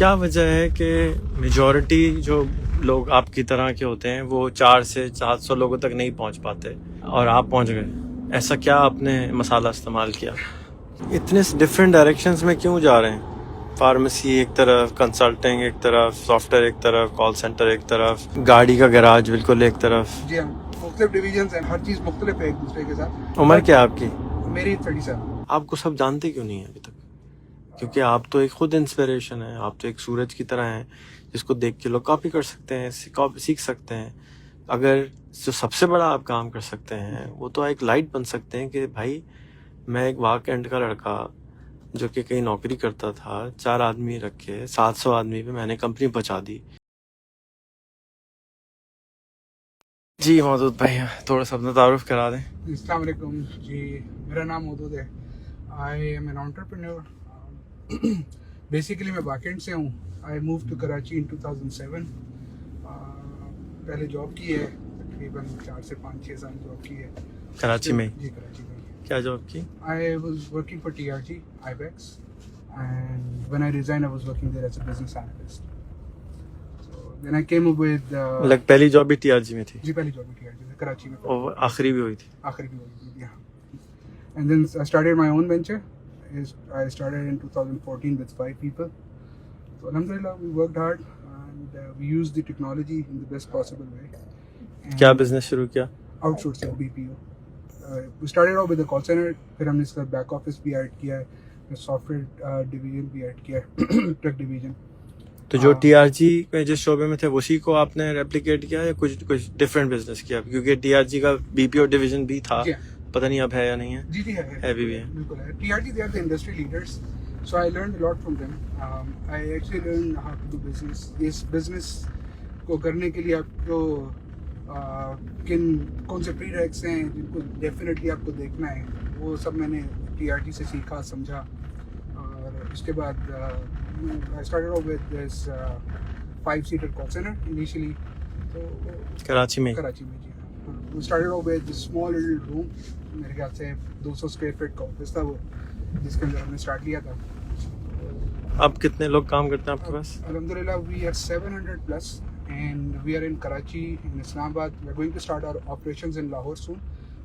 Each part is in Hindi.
क्या वजह है कि मेजॉरिटी जो लोग आपकी तरह के होते हैं वो 4 से 700 लोगों तक नहीं पहुंच पाते और आप पहुंच गए? ऐसा क्या आपने मसाला इस्तेमाल किया? इतने डिफरेंट डायरेक्शंस में क्यों जा रहे हैं? फार्मेसी एक तरफ, कंसल्टिंग एक तरफ, सॉफ्टवेयर एक तरफ, कॉल सेंटर एक तरफ, गाड़ी का गैराज बिल्कुल एक तरफ। जी हाँ, मुख्तलिफ डिवीजन्स हैं, हर चीज़ मुख्तलिफ है एक दूसरे के साथ। उम्र क्या है आपकी? मेरी 37। आपको सब जानते क्यों नहीं है अभी तक? क्योंकि आप तो एक खुद इंस्पिरेशन है, आप तो एक सूरज की तरह हैं जिसको देख के लोग कॉपी कर सकते हैं, सीख सकते हैं। अगर जो सबसे बड़ा आप काम कर सकते हैं वो तो एक लाइट बन सकते हैं कि भाई मैं एक वाक एंड का लड़का जो कि कहीं नौकरी करता था, 4 आदमी रखे 700 आदमी पे मैंने कंपनी पहुंचा दी। जी मौदूद भाई, थोड़ा सा अपना तारुफ करा दें। अस्सलाम वालेकुम जी, मेरा नाम मौदूद है। I am an entrepreneur. Basically मैं बैकएंड से हूँ। आई मूव टू कराची इन 2007। पहले जॉब की है, तकरीबन 4 से 5-6 साल जॉब की है कराची में? जी, कराची में। क्या जॉब की? I was working for TRG Ibex, and when I resigned I was working there as a business analyst. So then I came up with मतलब पहली जॉब भी TRG में थी? जी, पहली जॉब भी TRG में, कराची में। और आखिरी भी हुई थी? आखिरी भी हुई थी, हाँ। And then I started my own venture. I started in 2014 with 5 people. So alhamdulillah, we worked hard and we used the technology in the best possible way. And क्या बिजनेस शुरू किया? Outsourcing, BPO. We started off with a call center, फिर हमने इसका बैक ऑफिस भी ऐड किया है, सॉफ्टवेयर डिवीजन भी ऐड किया है, टेक डिवीजन। तो जो TRG में जिस शोबे में थे उसी को आपने रेप्लिकेट किया या कुछ डिफरेंट बिजनेस किया? क्योंकि TRG का BPO डिवीजन भी था, पता नहीं अब है या नहीं है। जी जी, है अभी भी है, बिल्कुल है। TRG, they are the industry leaders, so I learned a lot from them. I actually learned how to do business. इस बिजनेस को करने के लिए आपको कौन से प्रीरेक्स हैं जिनको डेफिनेटली आपको देखना है, वो सब मैंने TRG से सीखा, समझा। और उसके बाद I started off with this 5-seater call center initially. तो कराची में? कराची में, जी हाँ। We started off with this small little room, मेरे ख्याल से 200 स्क्वायर फीट का ऑफिस था वो, जिसके अंदर हमने स्टार्ट किया था। अब कितने लोग काम करते हैं आपके पास? Alhamdulillah, we are 700 plus, and we are in Karachi, in Islamabad. We are going to start our operations in Lahore soon.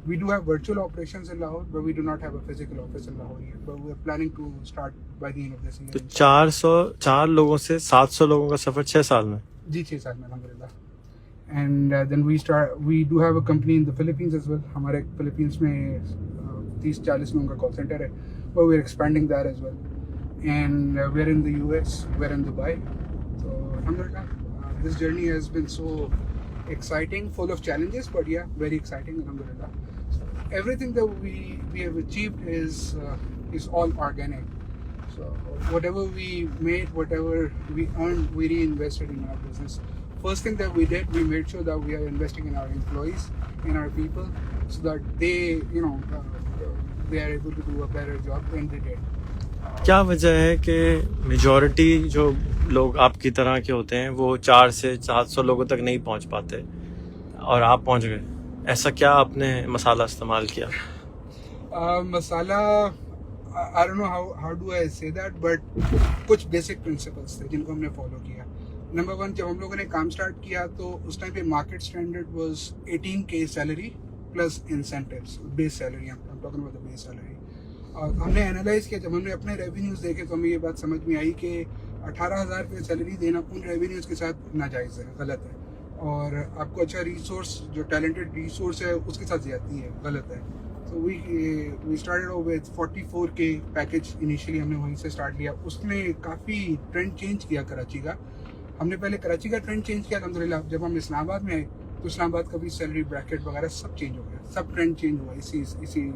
We do have virtual operations in Lahore, but we do not have a physical office in Lahore yet. But we are planning to start by the end of this year. तो 404 लोगों से 700 लोगों का सफर 6 साल में? जी, 6 साल में, alhamdulillah. And then we do have a company in the Philippines as well. हमारे Philippines में 30-40 लोगों का call center है, but we are expanding that as well. And we are in the US, we are in Dubai. So alhamdulillah, this journey has been so exciting, full of challenges, but yeah, very exciting, alhamdulillah. So everything that we have achieved is all organic. So whatever we made, whatever we earned, we reinvested in our business. First thing that we did, we made sure that we are investing in our employees, in our people, so that they, they are able to do a better job than they did. क्या वजह है कि मेजॉरिटी जो लोग आपकी तरह के होते हैं वो 4 से 700 लोगों तक नहीं पहुंच पाते और आप पहुंच गए? ऐसा क्या आपने मसाला इस्तेमाल किया? मसाला, I don't know how do I say that, but कुछ बेसिक प्रिंसिपल्स थे जिनको हमने फॉलो किया। नंबर 1, जब हम लोगों ने काम स्टार्ट किया तो उस टाइम पे market standard was 18K salary plus incentives, base salary, I am talking about the base salary. और हमने एनालाइज किया, जब हमने अपने रेवेन्यूज़ देखे तो हमें ये बात समझ में आई कि 18,000 रुपये सैलरी देना उन रेवेन्यूज़ के साथ नाजायज़ है, गलत है। और आपको अच्छा रिसोर्स, जो टैलेंटेड रिसोर्स है उसके साथ ज़्यादती है, गलत है। तो we started off with 44K package initially, हमने वहीं से स्टार्ट लिया। उसने काफ़ी ट्रेंड चेंज किया कराची का। हमने पहले कराची का ट्रेंड चेंज किया, अल्हम्दुलिल्लाह। जब हम इस्लामाबाद में आए तो इस्लामाबाद का भी सैलरी ब्रैकेट वगैरह सब चेंज हो गया, सब ट्रेंड चेंज हुआ इसी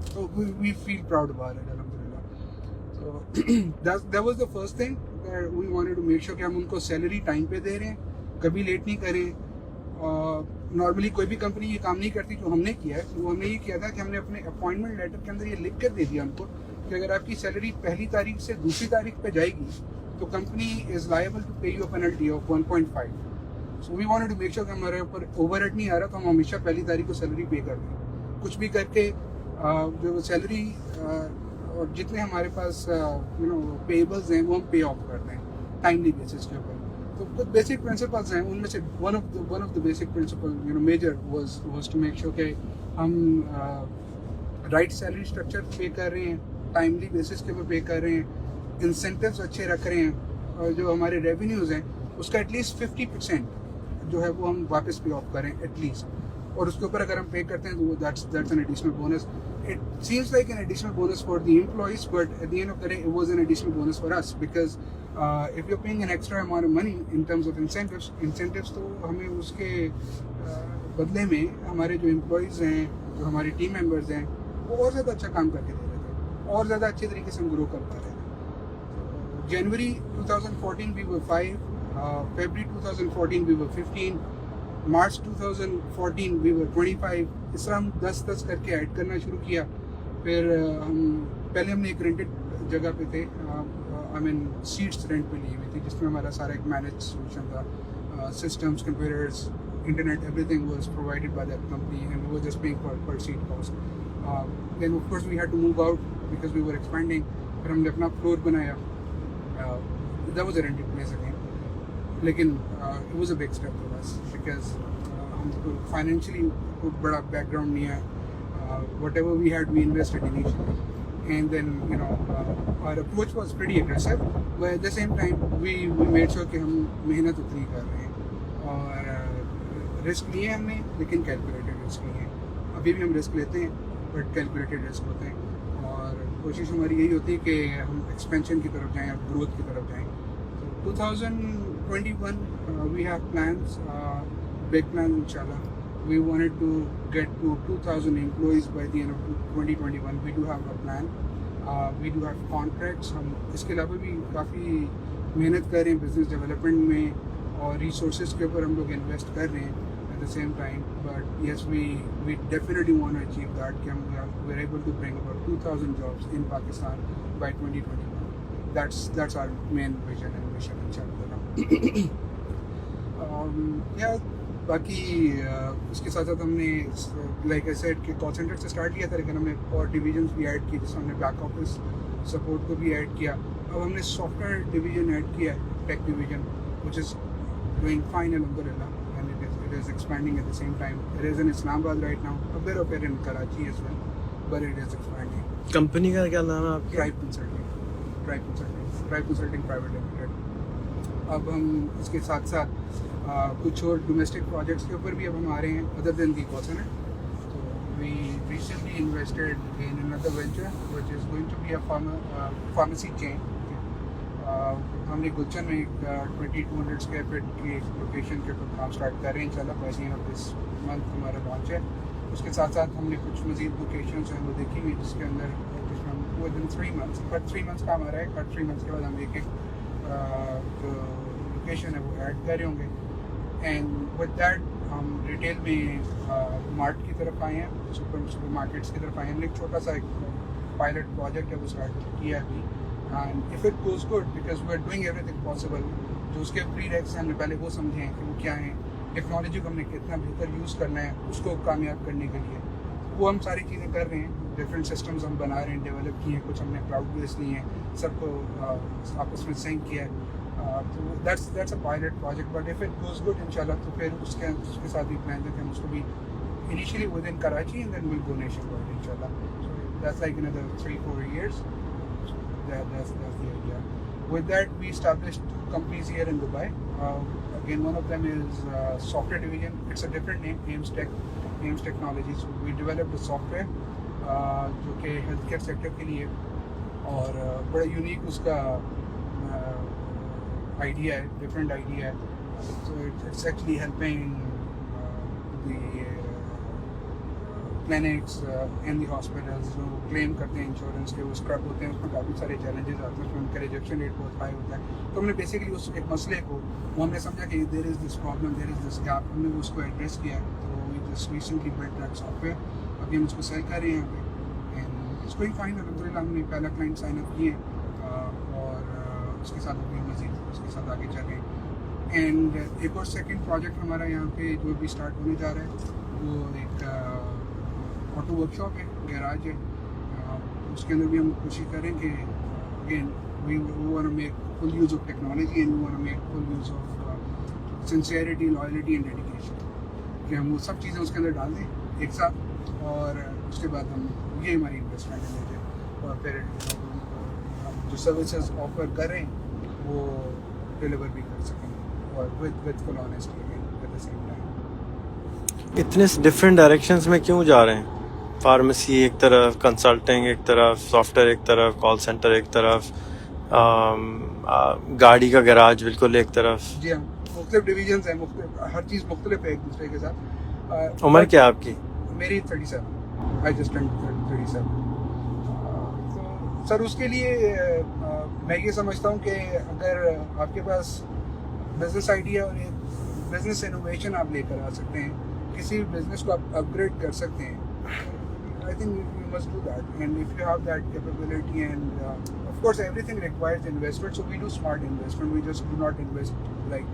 So we feel proud about it, alhamdulillah. So that was the first thing that we wanted to make sure कि हम उनको सैलरी टाइम पे दे रहे हैं, कभी लेट नहीं करें। नॉर्मली कोई भी कंपनी ये काम नहीं करती, जो हमने किया है वो हमने ये किया था कि हमने अपने अपॉइंटमेंट लेटर के अंदर ये लिख कर दे दिया उनको कि अगर आपकी सैलरी पहली तारीख से दूसरी तारीख पे जाएगी तो company is liable to pay you a penalty of 1.5। So we wanted to make sure कि हमारे ऊपर ओवरहेड नहीं आ रहा, तो हम हमेशा पहली तारीख को सैलरी पे कर दें। कुछ भी करके जो सैलरी और जितने हमारे पास पेबल्स हैं वो हम पे ऑफ कर दें। टाइमली बेसिस के ऊपर। तो कुछ बेसिक प्रिंसिपल्स हैं, उनमें से one of the basic principle major was to make sure कि हम राइट सैलरी स्ट्रक्चर पे कर रहे हैं, टाइमली बेसिस के ऊपर पे कर रहे हैं, इंसेंटिव्स अच्छे रख रहे हैं, और जो हमारे रेवेन्यूज़ हैं उसका एटलीस्ट 50% जो है वो हम वापस पे ऑफ करें एटलीस्ट, और उसके ऊपर अगर हम पे करते हैं तो that's an additional bonus. It seems like an additional bonus for the employees, but at the end of the day, it was an additional bonus for us because if you're paying an extra amount of money in terms of incentives तो हमें उसके बदले में हमारे जो employees हैं, जो हमारे team members हैं, वो और ज़्यादा अच्छा काम करके दे रहे थे, और ज़्यादा अच्छे तरीके से हम ग्रो कर पा रहे थे। January 2014 we were 5, February 2014 we were 15, March 2014 we were 25। इस तरह हम 10 करके ऐड करना शुरू किया। फिर पहले हमने एक रेंटेड जगह पे थे, आई मीन सीट्स रेंट पे ली हुई थी, जिसमें हमारा सारा एक मैनेज सोल्यूशन था, systems, computers, internet, everything was provided by that company and we were just paying per seat cost. Then of course we had to move out because we were expanding. फिर हमने अपना फ्लोर बनाया, that was a rented place again, लेकिन it was a big step for us because हमको फाइनेंशियली कोई बड़ा बैकग्राउंड नहीं है। Whatever we had, we invested initially, and then our approach was pretty aggressive, but at the same time we made sure कि हम मेहनत उतनी कर रहे हैं और रिस्क लिए हमने, लेकिन कैलकुलेटेड रिस्क लिए हैं। अभी भी हम रिस्क लेते हैं बट कैलकुलेटेड रिस्क होते हैं, और कोशिश हमारी यही होती है कि हम एक्सपेंशन की तरफ जाएं, ग्रोथ की तरफ जाएं। 2021 we have plans, big plans inshallah. We wanted to get to 2,000 employees by the end of 2021. We do have a plan. We do have contracts. हम इसके अलावा भी काफ़ी मेहनत कर रहे हैं बिजनेस डेवलपमेंट में, और रिसोर्सेज के ऊपर हम लोग इन्वेस्ट कर रहे हैं at the same time. But yes, we definitely want to achieve that कि हम we're able to bring about 2,000 jobs in Pakistan by 2021. That's our main vision and mission inshallah. Yeah. बाकी उसके साथ साथ हमने लाइक आई सेड कि कॉल सेंटर से स्टार्ट किया था, लेकिन हमने और डिविजन्स भी ऐड किए, जिसमें हमने बैक ऑफिस सपोर्ट को भी ऐड किया। अब हमने सॉफ्टवेयर डिवीजन ऐड किया है, tech division, which is doing fine अल्हम्दुलिल्लाह, and it is expanding at the same time. It is in Islamabad right now, a bit of it in Karachi as well, but it is expanding. Company का क्या नाम है आपकी? Tribe Consulting private limited. अब हम इसके साथ साथ कुछ और डोमेस्टिक प्रोजेक्ट्स के ऊपर भी अब हम आ रहे हैं, अदर देन दी कॉसन। तो we recently invested in another venture which is going to be a pharmacy chain. हमने गुलशन में एक 2200 स्क्वायर फीट की एक लोकेशन के ऊपर काम स्टार्ट कर रहे हैं इंशाल्लाह, by the end of this month हमारा लॉन्च है। उसके साथ साथ हमने कुछ मज़ीद लोकेशंस हैं वो देखी हुई, जिसके अंदर with in 3 months, but 3 months का हमारा है, बट 3 मंथ्स के बाद हम एक जो लोकेशन है वो ऐड कर रहे होंगे। एंड विद दैट हम रिटेल में मार्ट की तरफ आए हैं, सुपर मार्केट्स की तरफ आए हैं। एक छोटा सा एक पायलट प्रोजेक्ट है वो स्टार्ट किया अभी, and if it goes good because we are doing everything possible, जो उसके प्रीरेक्स हमने पहले वो समझे हैं कि वो क्या हैं, टेक्नोलॉजी को हमने कितना बेहतर यूज़ करना है उसको कामयाब करने के लिए, वो हम सारी चीज़ें कर रहे हैं। डिफरेंट सिस्टम्स हम बना रहे हैं, डेवलप किए हैं, कुछ हमने क्लाउड बेस्ड लिए हैं, सबको आपस में सिंक किया है। तो that's a pilot project, but if it goes good इंशाल्लाह तो फिर उसके साथ भी प्लान है कि हम उसको भी initially within Karachi and then will go nationwide इंशाल्लाह। So that's like another 3-4 years. That's the idea. With that, we established 2 companies here in Dubai. Again, one of them is software division. It's a different name, Ames Technologies. So we developed a software जो कि हेल्थ केयर सेक्टर के लिए, और बड़ा यूनिक उसका आइडिया है, डिफरेंट आइडिया है। So it's actually helping the clinics and the hospitals जो क्लेम करते हैं इंश्योरेंस के, वो स्क्रब होते हैं, उसमें काफ़ी सारे चैलेंजेस आते हैं, उसमें उनका रिजेक्शन रेट बहुत हाई होता है। तो हमने बेसिकली उस एक मसले को वो हमने समझा कि there is this problem, there is this gap, हमने उसको एड्रेस किया। तो we just recently built that software, अभी हम उसको सेल कर रहे हैं यहाँ पे, एंड इट्स गोइंग फाइन अल्हम्दुलिल्लाह। हमने पहला क्लाइंट साइन अप किए, और उसके साथ अभी मज़ीद उसके साथ आगे चल रहे हैं। एंड एक और सेकंड प्रोजेक्ट हमारा यहाँ पे जो भी स्टार्ट होने जा रहा है, वो एक ऑटो वर्कशॉप है, गैराज है। उसके अंदर भी हम कोशिश करें कि again we want to make full use of technology and we want to make full use of sincerity, loyalty and dedication. कि हम वो सब चीज़ें उसके अंदर डाल दें एक साथ और उसके बाद हम ये हमारी इन्वेस्टमेंट है लेते और फिर हम जो सर्विसेज ऑफर कर रहे हैं वो डिलीवर भी कर सकें और with full honesty eight the same time. इतने डिफरेंट डायरेक्शंस में क्यों जा रहे हैं? फार्मेसी एक तरफ, कंसल्टिंग एक तरफ, सॉफ्टवेयर एक तरफ, कॉल सेंटर एक तरफ, गाड़ी का गैराज बिल्कुल एक तरफ। जी हाँ, मुख्तलिफ डिवीजन्स हैं, हर चीज़ मुख्तलिफ है एक दूसरे के साथ। उम्र क्या है आपकी? मेरी 37, आई जस्ट टर्न 37। तो सर उसके लिए मैं ये समझता हूँ कि अगर आपके पास बिजनेस आइडिया और एक बिजनेस इनोवेशन आप लेकर आ सकते हैं, किसी भी बिजनेस को आप अपग्रेड कर सकते हैं, I think you must do that, and if you have that capability, and of course everything requires investment, so we do smart investment. We just do not invest like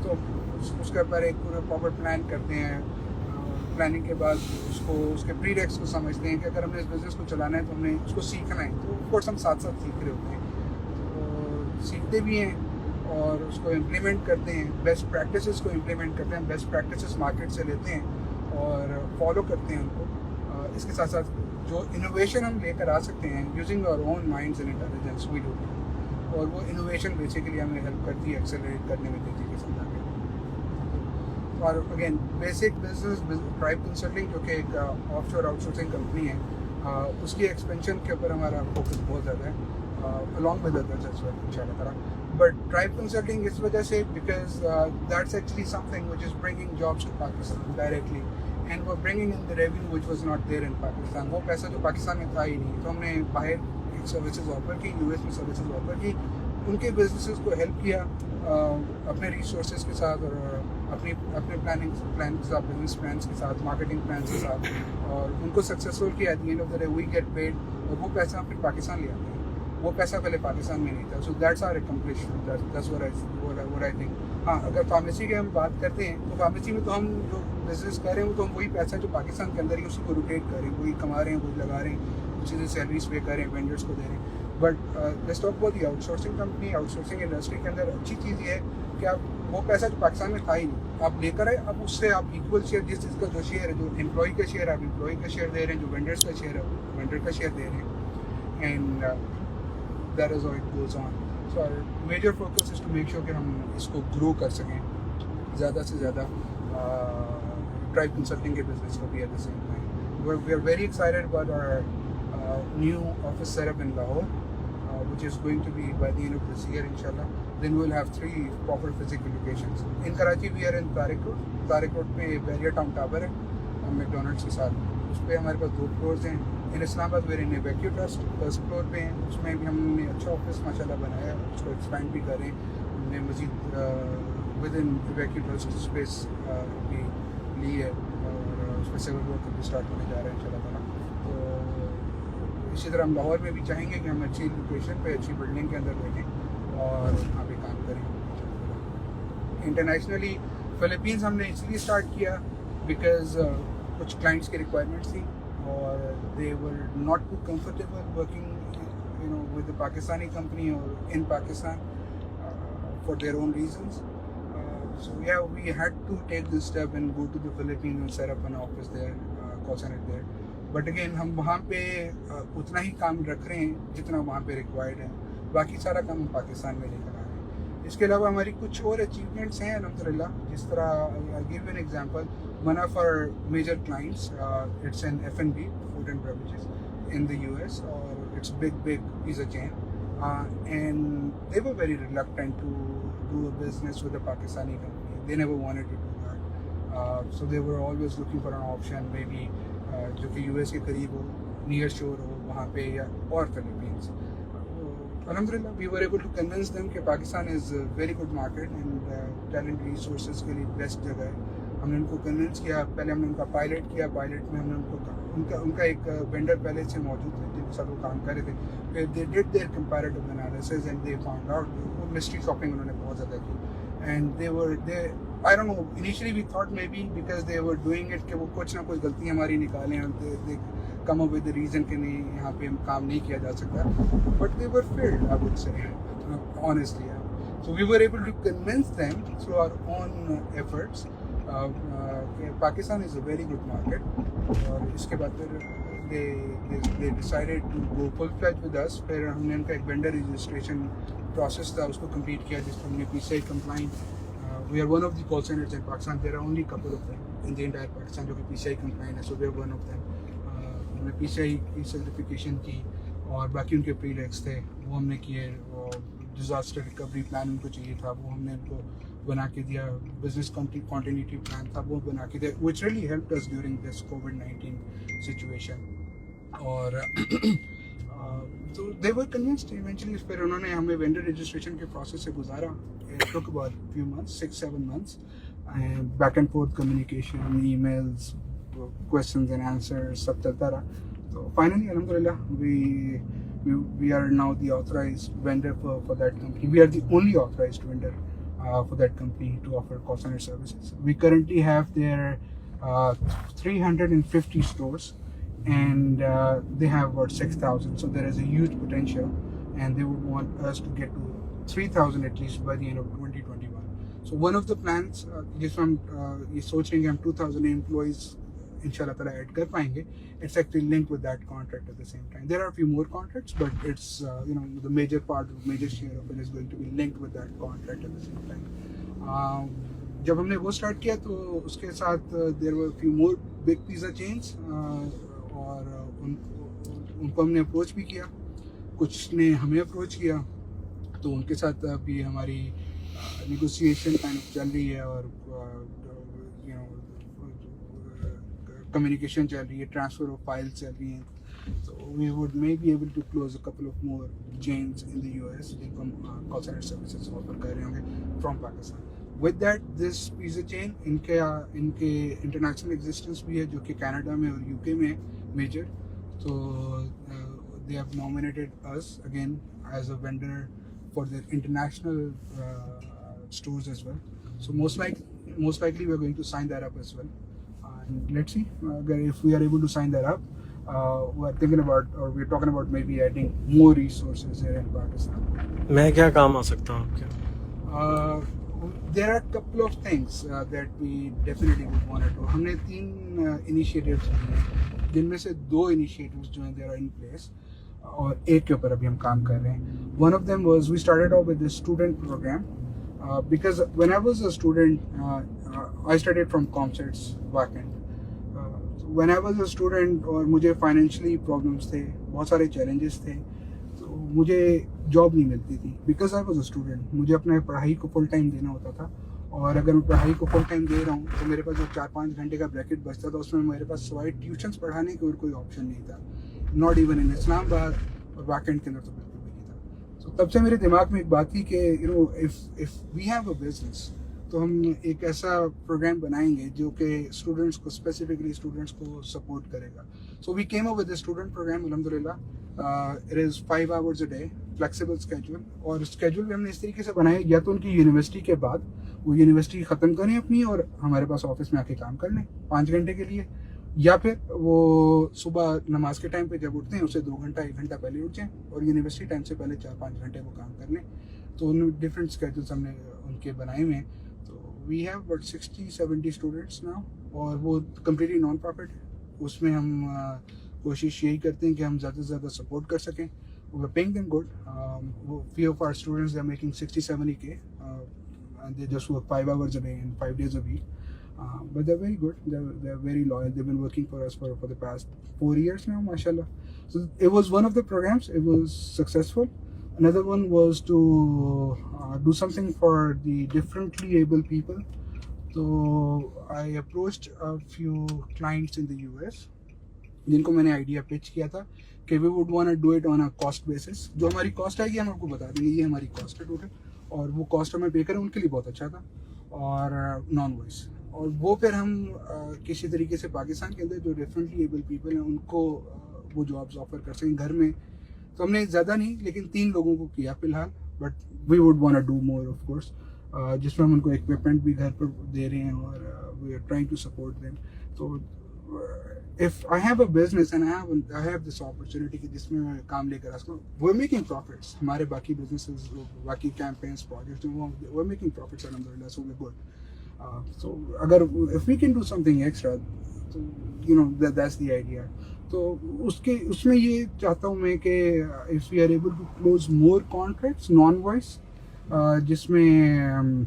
तो उसके ऊपर एक पूरा प्रॉपर प्लान करते हैं। प्लानिंग के बाद उसको उसके प्रीरेक्स को समझते हैं कि अगर हमने इस बिज़नेस को चलाना है तो हमने उसको सीखना है, तो ऑफ कोर्स हम साथ साथ सीख रहे होते हैं, तो सीखते भी हैं और उसको इम्प्लीमेंट करते हैं, बेस्ट प्रैक्टिसेस को इम्प्लीमेंट करते हैं, बेस्ट प्रैक्टिसेस मार्केट से लेते हैं और फॉलो करते हैं उनको। इसके साथ साथ जो इनोवेशन हम लेकर आ सकते हैं using our own minds and intelligence we do, और वो इनोवेशन बेसिकली हमें हेल्प करती है एक्सेलरेट करने में तेजी के साथ आगे। और again basic business tribe consulting जो कि एक ऑफशोर आउटसोर्सिंग कंपनी है, उसकी एक्सपेंशन के ऊपर हमारा फोकस बहुत ज़्यादा है, along with others as well इंशाल्लाह ताला। बट ट्राइब कंसल्टिंग इस वजह से because that's actually something which is bringing jobs to Pakistan directly and वो bringing in the revenue which was not there in Pakistan. वो पैसा जो पाकिस्तान में था ही नहीं, तो हमने बाहर सर्विसेज ऑफर की, यूएस में सर्विसेज ऑफर की, उनके बिजनेसेस को हेल्प किया अपने रिसोर्सेज के साथ और अपने प्लान के साथ, बिजनेस प्लान्स के साथ, मार्केटिंग प्लान्स के साथ, और उनको सक्सेसफुल किया। At the end of the day we get paid और वो पैसा फिर पाकिस्तान ले आते हैं। वो पैसा पहले पाकिस्तान में नहीं था, so that's our accomplishment, that's what I think. हाँ, अगर फार्मेसी की हम बात करते हैं तो फार्मेसी में तो हम जो बिजनेस कर रहे हैं वो तो हम वही पैसा जो पाकिस्तान के अंदर ही उसी को रोटेट कर रहे हैं, वही कमा रहे हैं, वही लगा रहे हैं, उसी से सैलरीज पे कर रहे हैं, वेंडर्स को दे रहे हैं। But let's talk about the outsourcing company. Outsourcing industry के अंदर अच्छी चीज़ ये है कि आप वो पैसा जो पाकिस्तान में था ही नहीं, आप लेकर आए, अब उससे आप इक्वल शेयर, जिस चीज़ का जो शेयर है, जो एम्प्लॉय का शेयर आप एम्प्लॉय का शेयर दे रहे हैं, जो वेंडर्स का शेयर है वेंडर का शेयर दे रहे हैं, and that is how it goes on. So our major focus is to make sure कि हम इसको ग्रो कर सकें ज़्यादा से ज़्यादा, ट्राइब कंसल्टिंग के बिजनेस को भी at the same time. We are very excited about our new office setup in Lahore, which is going to be by the end of this year inshallah. Then we will have 3 proper physical locations. In Karachi we are in Tariq Road. Tariq Road पे Barrier Town Tower है मैकडोनल्ड्स के साथ, उस पर हमारे पास 2 फ्लोर्स हैं। इन इस्लामाबाद वेर इन वैक्यू ट्रस्ट फर्स्ट फ्लोर पे हैं, उसमें भी हमने अच्छा ऑफिस माशाल्लाह बनाया, उसको एक्सपैंड भी करें। हमने मजीद विद इन वैक्यू ट्रस्ट स्पेस भी ली है और उस पर सिविल वर्क भी स्टार्ट होने जा रहा है इंशाल्लाह ताला। तो इसी तरह हम लाहौर में भी चाहेंगे कि हम अच्छी लोकेशन पे अच्छी बिल्डिंग के अंदर बैठें और वहाँ पे काम करें। इंटरनेशनली फ़िलीपींस हमने इसलिए स्टार्ट किया बिकॉज कुछ क्लाइंट्स की रिक्वायरमेंट्स थी और they were not too comfortable working with the Pakistani company और in Pakistan for their own reasons. So yeah, we had to take this step and go to the Philippines and set up an office there, call center there. But again हम वहाँ पे उतना ही काम रख रहे हैं जितना वहाँ पे रिक्वायर्ड है, बाकी सारा काम हम पाकिस्तान में लेकर आ रहे हैं। इसके अलावा हमारी कुछ और अचीवमेंट्स हैं अल्हम्दुलिल्लाह, जिस तरह I give an example, one of our major clients it's an F&B, food and beverages in the US, और it's big pizza chain, and they were very reluctant to do a business with a Pakistani company, they never wanted to do that, so they were always looking for an option maybe जो कि US के करीब हो, नियर शोर हो वहाँ पे, या और फिलीपींस। अल्हम्दुलिल्लाह we were able to convince them कि Pakistan is very good market and talent resources के लिए बेस्ट जगह है। हमने उनको कन्विंस किया, पहले हमने उनका पायलट किया, पायलट में हमने उनका एक वेंडर पहले से मौजूद थे जिनके साथ वो काम कर रहे थे, फिर they did their comparative analysis and they found out, वो मिस्ट्री शॉपिंग उन्होंने बहुत ज़्यादा की, and they I don't know, initially we thought maybe because they were doing it कि वो कुछ ना कुछ गलती हमारी निकालें, और come up with the reason कि नहीं यहाँ पे काम नहीं किया जा सकता, but they were failed, I would say, honestly. So we were able to convince them through our own efforts. Pakistan is a very good market, और इसके बाद फिर they decided to go full-fledged with us. फिर हमने उनका एक vendor registration process था, उसको complete किया, जिसमें हमने PCI compliant. We are one of the call centers in Pakistan. There are only a couple of them in the entire Pakistan जो कि PCI compliant है, so we are one of them. हमने PCI की certification की, और बाकी उनके prereqs थे वो हमने किए, डिज़ास्टर रिकवरी प्लान उनको चाहिए था वो हमने उनको बना के दिया, बिजनेस कॉन्टिन्यूटी प्लान था वो बना के दिया, which really helped us during this covid situation. और तो दे वर कन्विंस्ड इवेंचुअली. फिर उन्होंने हमें वेंडर रजिस्ट्रेशन के प्रोसेस से गुजारा. It took about few months, 6-7 months, and back and forth communication, emails, questions and answers, सब चलता रहा. तो फाइनली अल्हम्दुलिल्लाह we are now the authorized vendor for that company. We are the only authorized vendor for that company to offer call center services. We currently have their 350 stores, and they have about 6,000. So there is a huge potential, and they would want us to get to 3,000 at least by the end of 2021. So one of the plans, जिसमें हम ये सोच रहे हैं कि हम 2,000 employees इंशाल्लाह ताला ऐड कर पाएंगे. It's actually linked with that contract at the same time. There are a few more contracts, but it's the major share of it is going to be linked with that contract at the same time. जब हमने वो स्टार्ट किया तो उसके साथ there were a few more big pizza chains, और उनको हमने अप्रोच भी किया, कुछ ने हमें अप्रोच किया, तो उनके साथ भी हमारी नेगोशिएशन चल रही है, और कम्युनिकेशन चल रही है, ट्रांसफर ऑफ फाइल्स चल रही हैं. तो we would maybe able to close a couple of more chains in the US जिनको हम कॉल सेंटर सर्विसेज ऑफर कर रहे होंगे from Pakistan. With that this pizza chain इनके इंटरनेशनल एग्जिस्टेंस भी है, जो कि कनाडा में और यूके में है मेजर. तो they have nominated us again as a vendor for their international stores as well. So most likely we are going to sign that up as well. Let's see if we are able to sign that up. We're thinking about, or we're talking about maybe adding more resources here in Pakistan. मैं क्या काम आ सकता हूँ आपके? There are a couple of things that we definitely would want to do. हमने 3 initiatives लिए, जिनमें से 2 initiatives जो हैं they are in place, और एक के ऊपर अभी हम काम कर रहे हैं. One of them was we started off with this student program. Because when I was a student, I studied from ComSets backend. When I was a student और मुझे फाइनेंशियली प्रॉब्लम्स थे, बहुत सारे चैलेंजेस थे, तो मुझे जॉब नहीं मिलती थी. Because I was a student, मुझे अपने पढ़ाई को फुल टाइम देना होता था, और अगर मैं पढ़ाई को फुल टाइम दे रहा हूँ तो मेरे पास जो 4-5 घंटे का ब्रैकेट बचता था, उसमें मेरे पास सिवाय ट्यूशन्स पढ़ाने की और कोई ऑप्शन नहीं था, नॉट इवन इन इस्लामाबाद, और बैकएंड के अंदर तो बिल्कुल भी नहीं था. तो तब से मेरे दिमाग में एक बात थी कि if we have a business, तो हम एक ऐसा प्रोग्राम बनाएंगे जो कि स्टूडेंट्स को, स्पेसिफिकली स्टूडेंट्स को सपोर्ट करेगा. So we came up with the student program. अल्हम्दुलिल्लाह it is 5 hours a day, flexible schedule, और स्केड्यूल भी हमने इस तरीके से बनाया, या तो उनकी यूनिवर्सिटी के बाद वो यूनिवर्सिटी ख़त्म करें अपनी और हमारे पास ऑफिस में आके काम कर लें 5 घंटे के लिए, या फिर वो सुबह नमाज के टाइम पे जब उठते हैं उससे 2 घंटा 1 घंटा पहले उठ जाएं और यूनिवर्सिटी टाइम से पहले 4-5 घंटे वो काम कर लें. तो उन डिफरेंट स्केड्यूल्स हमने उनके बनाए हुए हैं. We have about 60-70 students now, और वो completely non-profit है. उसमें हम कोशिश यही करते हैं कि हम ज़्यादा से ज़्यादा सपोर्ट कर सकें. We're paying them good. Few of our students, they're making 60-70K, and they just work 5 hours a day and 5 days a week. But they're very good. They're very loyal. They've been working for us for the past 4 years now, mashallah. So it was one of the programs. It was successful. Another one was to do something for the differently able people. So I approached a few clients in the US, जिनको मैंने आइडिया पिच किया था कि we would want to do it on a cost basis. जो हमारी कॉस्ट आएगी हम आपको बता देंगे, ये हमारी कॉस्ट है टोटल, और वो कॉस्ट हमें पे करें उनके लिए बहुत अच्छा था, और नॉन वॉइस. और वो फिर हम किसी तरीके से पाकिस्तान के अंदर जो डिफरेंटली एबल पीपल हैं उनको वो जॉब्स ऑफर कर सकें घर में. तो हमने ज़्यादा नहीं, लेकिन 3 लोगों को किया फिलहाल, but we would want to do more of course, जिसमें हम उनको इक्विपमेंट भी घर पर दे रहे हैं, और we are trying to support them. तो if I have a business and I have this opportunity कि जिसमें मैं काम लेकर आ सकूँ, we're making profits. हमारे बाकी businesses, बाकी campaigns, projects, we're making profits alhamdulillah, so we're good. So अगर if we can do something extra, तो you know that's the idea. तो उसमें ये चाहता हूँ मैं कि if we are able to close more contracts non-voice, जिसमें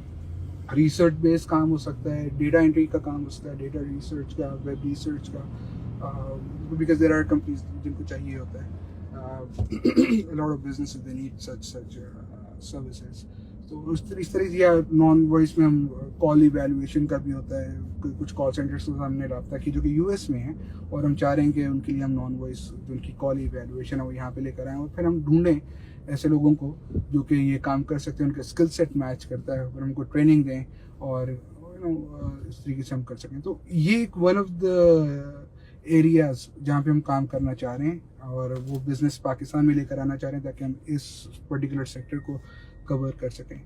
रिसर्च बेस्ड काम हो सकता है, डेटा एंट्री का काम हो सकता है, डेटा रिसर्च का, वेब रिसर्च का, बिकॉज देयर आर कंपनीज जिनको चाहिए होता है, a lot of businesses they need such services. तो इस तरह से नॉन वॉइस में हम कॉल इवैल्यूएशन का भी होता है, कुछ कॉल सेंटर्स को सामने रखता है कि जो कि यूएस में है, और हम चाह रहे हैं कि उनके लिए हम नॉन वॉइस जो उनकी कॉल इवैल्यूएशन है वो यहाँ पे लेकर आएँ, और फिर हम ढूंढें ऐसे लोगों को जो कि ये काम कर सकते हैं, उनका स्किल सेट मैच करता है, और उनको ट्रेनिंग दें और इस तरीके से हम कर सकें. तो ये एक वन ऑफ द एरियाज जहाँ पे हम काम करना चाह रहे हैं, और वो बिजनेस पाकिस्तान में लेकर आना चाह रहे हैं ताकि हम इस पर्टिकुलर सेक्टर को कवर कर सकें.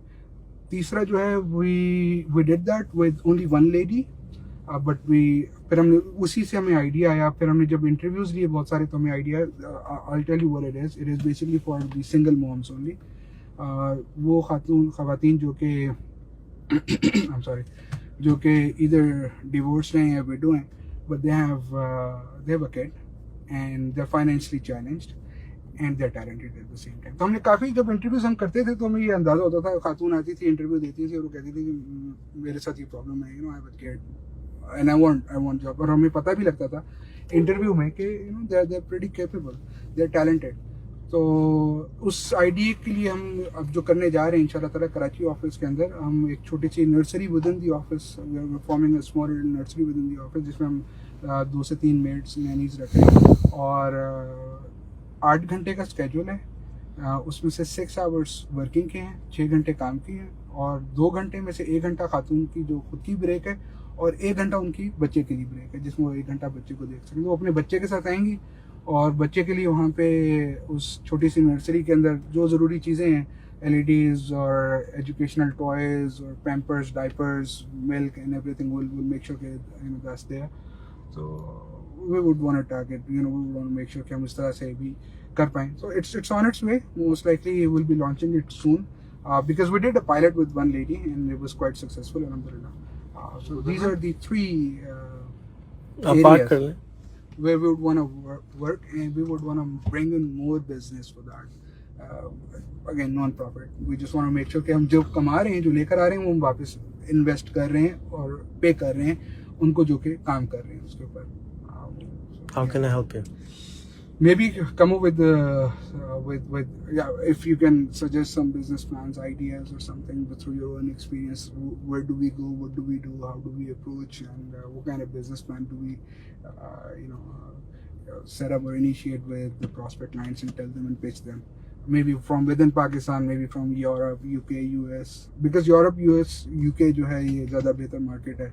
तीसरा जो है we did that with only one lady, but फिर हमने उसी से हमें आइडिया आया. फिर हमने जब इंटरव्यूज लिए बहुत सारे, तो हमें idea, I tell you what it is basically for the single moms only. वो खवातीन जो कि आई एम सॉरी, जो कि इधर डिवोर्स हैं या विडो हैं, but they have a kid and they are financially challenged and they are talented at the same time. तो हमने काफ़ी, जब इंटरव्यूज हम करते थे तो हमें ये अंदाज़ा होता था, खातून आती थी इंटरव्यू देती थी और वो कहती थी कि मेरे साथ ये प्रॉब्लम है, I have a kid and I want job. और हमें पता भी लगता था इंटरव्यू में कि they are pretty capable, they are talented. तो उस आइडिया के लिए हम अब जो करने जा रहे हैं इंशाल्लाह ताला, कराची ऑफिस के अंदर हम एक छोटी सी nursery within the office, forming a small nursery within the office, जिसमें हम 2 से 3 मेड्स नैनीज रख रहे हैं, और 8 घंटे का स्केड्यूल है. उसमें से 6 आवर्स वर्किंग के हैं, 6 घंटे काम की हैं, और 2 घंटे में से 1 घंटा खातून की जो खुद की ब्रेक है, और 1 घंटा उनकी बच्चे के लिए ब्रेक है, जिसमें वो 1 घंटा बच्चे को देख सकें. वो अपने बच्चे के साथ आएंगी, और बच्चे के लिए वहाँ पे उस छोटी सी नर्सरी के अंदर जो ज़रूरी चीज़ें हैं, LEDs और एजुकेशनल टॉयज़ और pampers, diapers, milk and everything, will make sure कि दैट्स देयर. तो we would want to target, we want to make sure कि हम इस तरह से भी कर पाएँ. So it's on its way. Most likely will be launching it soon, because we did a pilot with one lady and it was quite successful, alhamdulillah. So these are the 3 areas where we would want to work, and we would want to bring in more business for that. Again, non-profit. We just want to make sure कि हम जो कमा रहे हैं, जो लेकर आ रहे हैं, वो हम वापस इन्वेस्ट कर रहे हैं और पे कर रहे हैं उनको जो कि काम कर रहे हैं उसके ऊपर. How can I help you? Maybe come up with if you can suggest some business plans, ideas or something through your own experience. Where do we go? What do we do? How do we approach? And what kind of business plan do we set up or initiate with the prospect clients and tell them and pitch them? Maybe from within Pakistan, maybe from Europe, UK, US. Because Europe, US, UK जो है ये ज़्यादा बेहतर मार्केट है.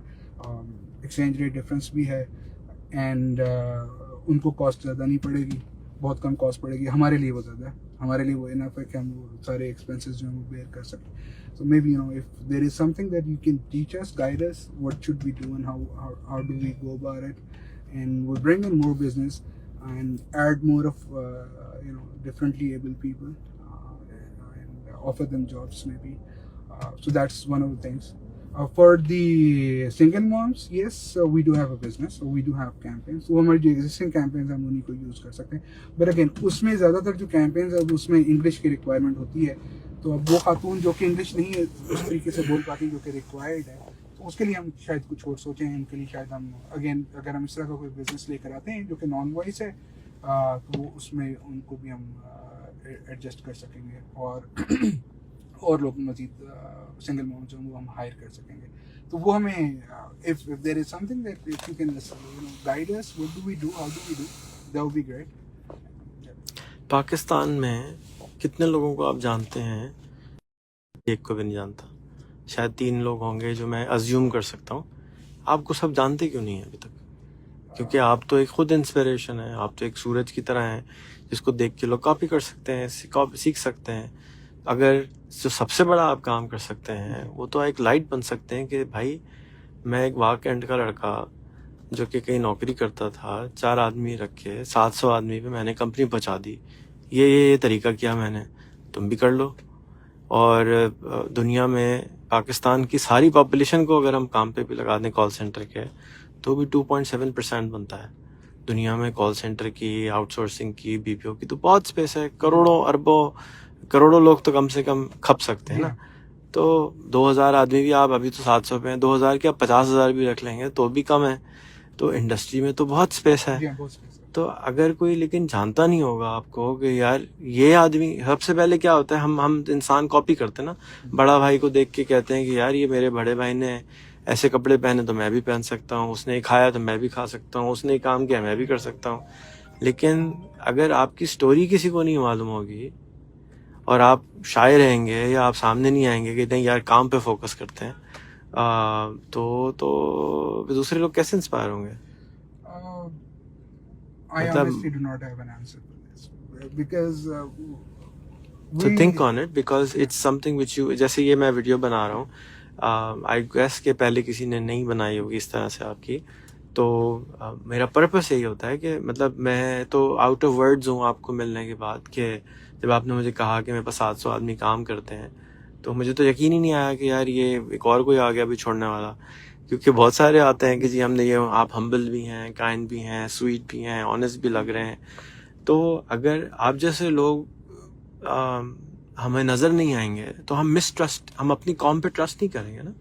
Exchange rate difference भी है, and उनको कॉस्ट ज़्यादा नहीं पड़ेगी, बहुत कम कॉस्ट पड़ेगी. हमारे लिए वो ज़्यादा है, हमारे लिए वो इनफ है कि हम वो सारे एक्सपेंसेस जो हैं वो बेयर कर सकें. So maybe if there is something that you can teach us, guide us, what should we do and how do we go about it, and we'll bring in more business and add more of differently able people, and offer them jobs maybe. So that's one of the things. For the single moms, yes, we do have a business, so we do have campaigns. वो हमारी जो existing campaigns हम उन्हीं को use कर सकते हैं. But again, उसमें ज़्यादातर जो campaigns है उसमें English की requirement होती है. तो अब वो खातून जो कि English नहीं है उस तरीके से बोल पाती जो कि required है, तो उसके लिए हम शायद कुछ और सोचें. उनके लिए शायद हम again अगर हम इस तरह का कोई business लेकर आते हैं जो कि non voice है, तो उसमें उनको भी हम adjust कर सकेंगे, और लोग मजीद सिंगल मॉम जो वो हम हायर कर सकेंगे. तो वो हमें if there is something that if you can guide us, what do we do, how do we do, that would be great. Pakistan में कितने लोगों को आप जानते हैं? एक को भी नहीं जानता. शायद 3 लोग होंगे जो मैं अज्यूम कर सकता हूँ. आपको सब जानते क्यों नहीं है अभी तक? क्योंकि आप तो एक खुद इंस्पिरेशन है. आप तो एक सूरज की तरह हैं जिसको देख के लोग कॉपी कर सकते हैं, सीख सकते हैं. अगर जो सबसे बड़ा आप काम कर सकते हैं वो तो एक लाइट बन सकते हैं कि भाई मैं एक वाक एंड का लड़का जो कि कहीं नौकरी करता था, 4 आदमी रखे 700 आदमी पे मैंने कंपनी पहुंचा दी। ये तरीका किया मैंने, तुम भी कर लो। और दुनिया में पाकिस्तान की सारी पॉपुलेशन को अगर हम काम पे भी लगा दें कॉल सेंटर के, तो भी 2.7% बनता है। दुनिया में कॉल सेंटर की, आउटसोर्सिंग की, बीपीओ की तो बहुत स्पेस है। करोड़ों अरबों करोड़ों लोग तो कम से कम खप सकते हैं ना। तो 2000 आदमी भी आप अभी तो 700 पे हैं, 2000 क्या 50,000 भी रख लेंगे तो भी कम है। तो इंडस्ट्री में तो बहुत स्पेस है। तो अगर कोई लेकिन जानता नहीं होगा आपको कि यार ये आदमी, सबसे पहले क्या होता है, हम इंसान कॉपी करते हैं ना। बड़ा भाई को देख के कहते हैं कि यार ये मेरे बड़े भाई ने ऐसे कपड़े पहने तो मैं भी पहन सकता हूँ, उसने खाया तो मैं भी खा सकता हूँ, उसने काम किया मैं भी कर सकता हूँ। लेकिन अगर आपकी स्टोरी किसी को नहीं मालूम होगी और आप शाये रहेंगे या आप सामने नहीं आएंगे कि नहीं यार काम पे फोकस करते हैं, तो दूसरे लोग कैसे इंस्पायर होंगे? I honestly do not have an answer for this because so think on it because it's something which you, जैसे ये मैं वीडियो बना रहा हूँ, आई गेस के पहले किसी ने नहीं बनाई होगी इस तरह से आपकी। तो मेरा पर्पस यही होता है कि मतलब मैं तो आउट ऑफ वर्ड्स हूँ आपको मिलने के बाद, कि जब आपने मुझे कहा कि मेरे पास 700 आदमी काम करते हैं, तो मुझे तो यकीन ही नहीं आया कि यार ये एक और कोई आ गया अभी छोड़ने वाला। क्योंकि बहुत सारे आते हैं कि जी हमने ये, आप हम्बल भी हैं, काइंड भी हैं, स्वीट भी हैं, ऑनेस्ट भी लग रहे हैं। तो अगर आप जैसे लोग हमें नज़र नहीं आएंगे तो हम अपनी कॉम पे ट्रस्ट नहीं करेंगे ना।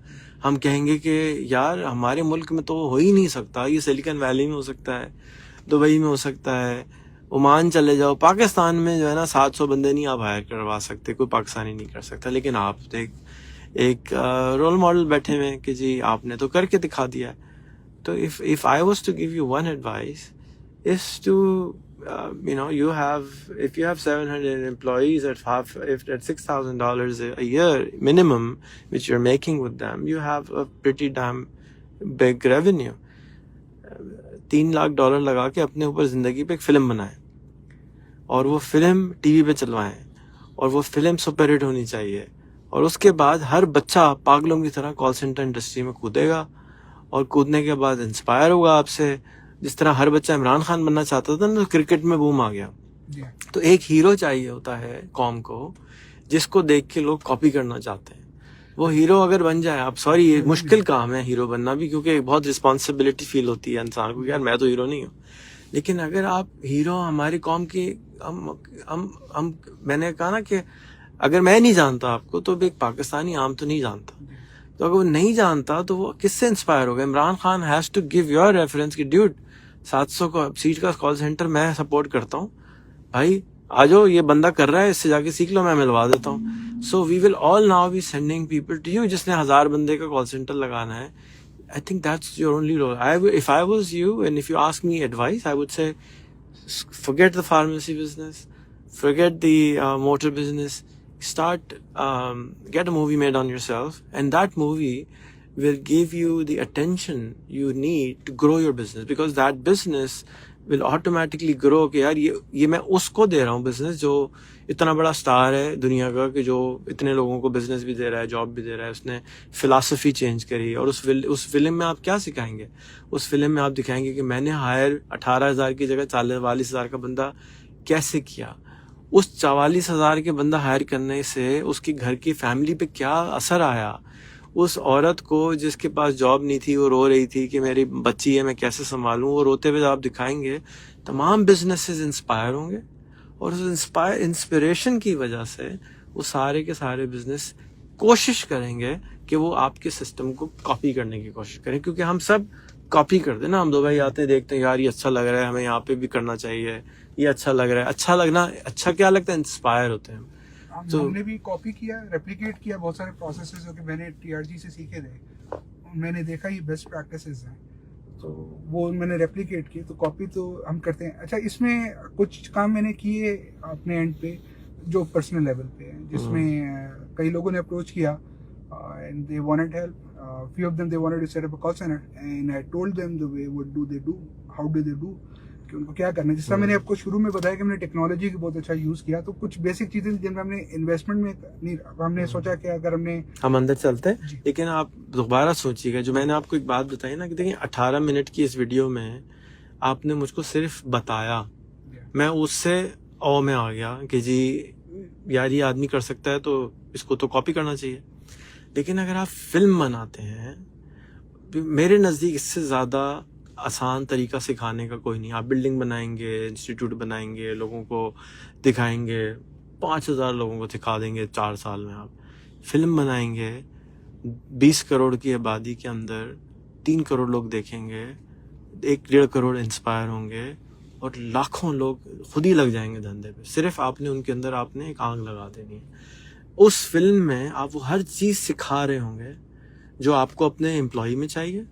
हम कहेंगे कि यार हमारे मुल्क में तो हो ही नहीं सकता, ये सिलिकॉन वैली में हो सकता है, दुबई में हो सकता है, ओमान चले जाओ, पाकिस्तान में जो है ना 700 बंदे नहीं आप हायर करवा सकते, कोई पाकिस्तानी नहीं कर सकता। लेकिन आप एक रोल मॉडल बैठे हुए हैं कि जी आपने तो करके दिखा दिया है। तो if I was to give you one advice is to if you have 700 employees at $6,000 a year minimum which you're making with them, you have a pretty damn big revenue. $3 lakh लगा के अपने ऊपर जिंदगी पे एक फिल्म बनाएं और वो फिल्म टीवी पे चलवाएं और वो फिल्म सुपर हिट होनी चाहिए। और उसके बाद हर बच्चा पागलों की तरह कॉल सेंटर इंडस्ट्री में कूदेगा और कूदने के बाद इंस्पायर होगा आपसे, जिस तरह हर बच्चा इमरान खान बनना चाहता था ना, क्रिकेट में बूम आ गया। तो एक हीरो चाहिए होता है कॉम को, जिसको देख के लोग कॉपी करना चाहते हैं। वो हीरो अगर बन जाए, आप सॉरी ये मुश्किल काम है हीरो बनना भी, क्योंकि बहुत रिस्पॉन्सिबिलिटी फील होती है इंसान को, यार मैं तो हीरो नहीं हूँ। लेकिन अगर आप हीरो हमारी कॉम की, हम मैंने कहा ना कि अगर मैं नहीं जानता आपको तो भी एक पाकिस्तानी आम तो नहीं जानता। तो अगर वो नहीं जानता तो वो किससे इंस्पायर होगा? Imran Khan has to give your reference कि ड्यूड 700 का सीट का कॉल सेंटर मैं सपोर्ट करता हूँ, भाई आ जाओ, ये बंदा कर रहा है, इससे जाके सीख लो, मैं मिलवा देता हूँ। So we will all now be sending people to you. जिसने 1000 बंदे का कॉल सेंटर लगाना है, I think that's your only role. If I was you and if you ask me advice, I would say forget the pharmacy business, forget the motor business, start get a movie made on yourself, and that movie will give you the attention you need to grow your business, because that business will automatically grow कि यार ये मैं उसको दे रहा हूँ बिजनेस जो इतना बड़ा स्टार है दुनिया का, कि जो इतने लोगों को बिजनेस भी दे रहा है, जॉब भी दे रहा है, उसने फिलॉसफी चेंज करी। और उस फिल्म में आप क्या सिखाएंगे? उस फिल्म में आप दिखाएंगे कि मैंने हायर 18,000 की जगह 44,000 का बंदा कैसे किया। उस 44,000 के बंदा हायर करने से उसकी घर की फैमिली पे क्या असर आया। उस औरत को जिसके पास जॉब नहीं थी, वो रो रही थी कि मेरी बच्ची है, मैं कैसे संभालूं, वो रोते हुए आप दिखाएंगे, तमाम बिजनेसेस इंस्पायर होंगे। और उस इंस्पिरेशन की वजह से वो सारे के सारे बिजनेस कोशिश करेंगे कि वो आपके सिस्टम को कॉपी करने की कोशिश करें, क्योंकि हम सब कॉपी करते हैं ना। हम दो भाई आते हैं, देखते हैं यार ये अच्छा लग रहा है, हमें यहाँ पे भी करना चाहिए, ये अच्छा लग रहा है। अच्छा लगना, अच्छा क्या लगता है, इंस्पायर होते हैं। तो हमने भी कॉपी किया, रेप्लिकेट किया बहुत सारे प्रोसेसेस जो कि मैंने टीआरजी से सीखे थे। मैंने देखा ये बेस्ट प्रैक्टिसेस हैं, तो वो मैंने रेप्लिकेट किए। तो कॉपी तो हम करते हैं। अच्छा, इसमें कुछ काम मैंने किए अपने एंड पे जो पर्सनल लेवल पे है, जिसमें कई लोगों ने अप्रोच किया and they wanted help. few of them they wanted to set up a call center and I told them the way what do they do, how do they do, कि उनको क्या करना है। जिस तरह मैंने आपको शुरू में बताया कि मैंने टेक्नोलॉजी की बहुत अच्छा यूज किया, तो कुछ बेसिक चीजें जिनमें हमने इन्वेस्टमेंट में नहीं, हमने सोचा कि अगर हम अंदर चलते हैं, जी। लेकिन आप दोबारा सोचिएगा, जो मैंने आपको एक बात बताई ना कि देखिए 18 मिनट की इस वीडियो में आपने मुझको सिर्फ बताया, मैं उससे औ में आ गया कि जी यार ये आदमी कर सकता है तो इसको तो कॉपी करना चाहिए। लेकिन अगर आप फिल्म बनाते हैं, मेरे नज़दीक इससे ज़्यादा आसान तरीका सिखाने का कोई नहीं। आप बिल्डिंग बनाएंगे, इंस्टीट्यूट बनाएंगे, लोगों को दिखाएंगे, 5,000 लोगों को सिखा देंगे 4 साल में। आप फिल्म बनाएंगे, 20 करोड़ की आबादी के अंदर 3 करोड़ लोग देखेंगे, 1-1.5 करोड़ इंस्पायर होंगे और लाखों लोग खुद ही लग जाएंगे धंधे पे। सिर्फ आपने उनके अंदर आपने एक आग लगा देनी है। उस फिल्म में आप वो हर चीज़ सिखा रहे होंगे जो आपको अपने एम्प्लॉय में चाहिए,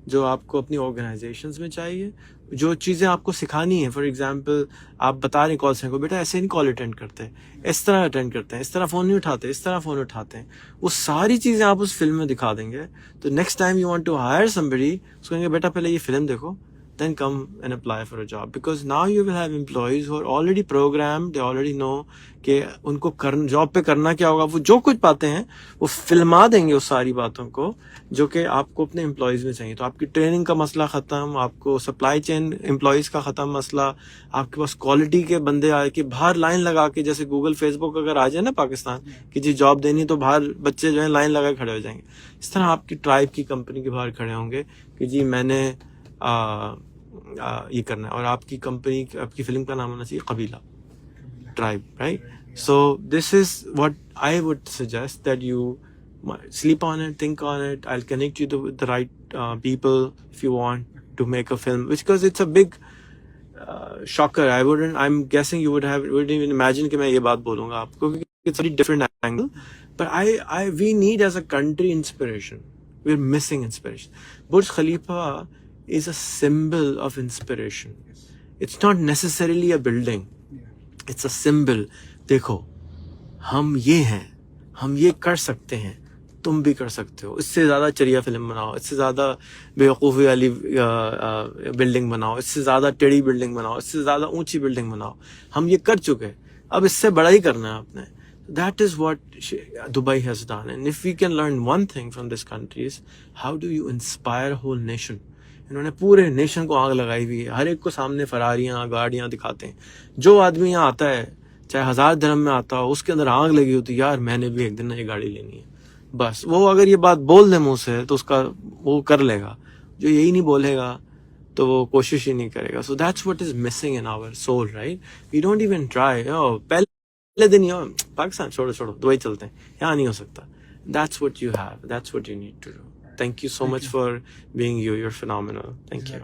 जो आपको अपनी ऑर्गेनाइजेशंस में चाहिए, जो चीज़ें आपको सिखानी है। फॉर एग्जांपल आप बता रहे कॉल सेंटर को, बेटा ऐसे नहीं कॉल अटेंड करते, इस तरह अटेंड करते हैं, इस तरह फ़ोन नहीं उठाते, इस तरह फ़ोन उठाते हैं। वो सारी चीज़ें आप उस फिल्म में दिखा देंगे, तो next time you want to hire somebody, उसको कहेंगे बेटा पहले ये फिल्म देखो, then come and apply for a job, because now you will have employees who are already programmed, they already know कि उनको जॉब पे करना क्या होगा। वो जो कुछ पाते हैं वो फिल्मा देंगे उस सारी बातों को जो कि आपको अपने एम्प्लॉयज़ में चाहिए। तो आपकी ट्रेनिंग का मसला ख़त्म, आपको सप्लाई चेन एम्प्लॉयज़ का ख़त्म मसला, आपके पास क्वालिटी के बंदे आए कि बाहर लाइन लगा के, जैसे गूगल फेसबुक अगर आ जाए ना पाकिस्तान कि जी जॉब देनी, तो बाहर बच्चे जो है लाइन लगा खड़े हो जाएंगे। इस तरह आपकी ट्राइब की कंपनी के बाहर खड़े होंगे कि जी मैंने ये करना है। और आपकी कंपनी, आपकी फिल्म का नाम होना चाहिए कबीला, tribe, right? So this is what I would suggest, that you sleep on it, think on it. I'll connect you with the right people if you want to make a film, because it's a big shocker. I'm guessing you wouldn't even imagine कि मैं ये बात बोलूँगा आपको, क्योंकि it's a very different angle. But we need as a country inspiration. We're missing inspiration. Burj Khalifa is a symbol of inspiration. It's not necessarily a building. It's a symbol. देखो हम ये हैं, हम ये कर सकते हैं, तुम भी कर सकते हो। इससे ज़्यादा चरिया फिल्म बनाओ, इससे ज़्यादा बेवकूफ़ी वाली बिल्डिंग बनाओ, इससे ज़्यादा टेढ़ी बिल्डिंग बनाओ, इससे ज़्यादा ऊंची बिल्डिंग बनाओ। हम ये कर चुके हैं, अब इससे बड़ा ही करना है आपने। That is what Dubai has done. And if we can learn one thing from this country is how do you inspire a whole nation? इन्होंने पूरे नेशन को आग लगाई हुई है, हर एक को सामने फरारियाँ गाड़ियाँ दिखाते हैं। जो आदमी यहाँ आता है, चाहे 1000 दिरहम में आता हो, उसके अंदर आग लगी होती है, यार मैंने भी एक दिन ये गाड़ी लेनी है। बस वो अगर ये बात बोल दे मुंह से तो उसका वो कर लेगा। जो यही नहीं बोलेगा तो वो कोशिश ही नहीं करेगा। So that's what is missing in our soul, right? We don't even try. पहले दिन पाकिस्तान छोड़ो दुबई चलते हैं, यहाँ नहीं हो सकता। That's what you have, that's what you need to do. Thank you so much for being you. You're phenomenal. Thank you.